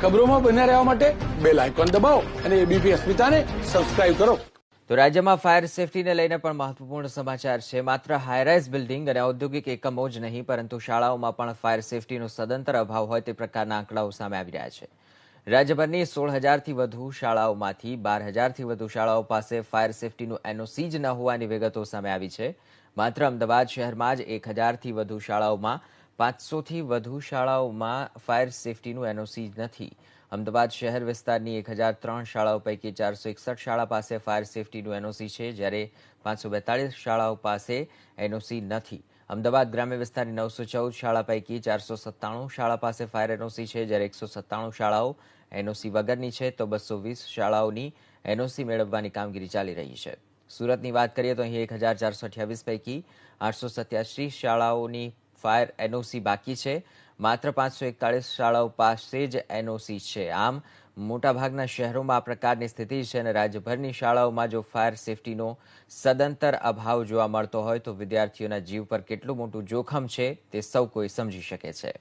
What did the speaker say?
ખબરોમાં બન્યા રહેવા માટે બેલ આઇકોન દબાવો અને એબીપી અસ્મિતાને સબસ્ક્રાઇબ કરો. તો રાજ્યમાં ફાયર સેફટીને લઈને પણ મહત્વપૂર્ણ સમાચાર છે. માત્ર હાઈરાઇઝ બિલ્ડિંગ અને ઔદ્યોગિક એકમો જ નહીં, પરંતુ શાળાઓમાં પણ ફાયર સેફટીનો સદંતર અભાવ હોય તે પ્રકારના આંકડાઓ સામે આવી રહ્યા છે. રાજ્યભરની 16,000થી વધુ શાળાઓમાંથી 12,000થી વધુ શાળાઓ પાસે ફાયર સેફટીનું એનઓસી જ ન હોવાની વિગતો સામે આવી છે. માત્ર અમદાવાદ શહેરમાં જ 1,000થી વધુ શાળાઓમાં 500થી વધુ શાળાઓમાં ફાયર સેફટીનું એનઓસી નથી. અમદાવાદ શહેર વિસ્તારની 1,003 શાળાઓ પૈકી 461 શાળા પાસે ફાયર સેફટીનું એનઓસી છે, જ્યારે 542 શાળાઓ પાસે એનઓસી નથી. અમદાવાદ ગ્રામ્ય વિસ્તારની 914 શાળા પૈકી 497 શાળા પાસે ફાયર એનઓસી છે, જ્યારે 197 શાળાઓ એનઓસી વગરની છે, તો 220 શાળાઓની એનઓસી મેળવવાની કામગીરી ચાલી રહી છે. સુરતની વાત કરીએ તો અહીં 1,428 પૈકી 887 શાળાઓની ફાયર એનઓસી બાકી છે. માત્ર 541 શાળાઓ પાસે જ એનઓસી છે. આમ મોટાભાગના શહેરોમાં આ પ્રકારની સ્થિતિ છે અને રાજ્યભરની શાળાઓમાં જો ફાયર સેફટીનો સદંતર અભાવ જોવા મળતો હોય તો વિદ્યાર્થીઓના જીવ પર કેટલું મોટું જોખમ છે તે સૌ કોઈ સમજી શકે છે.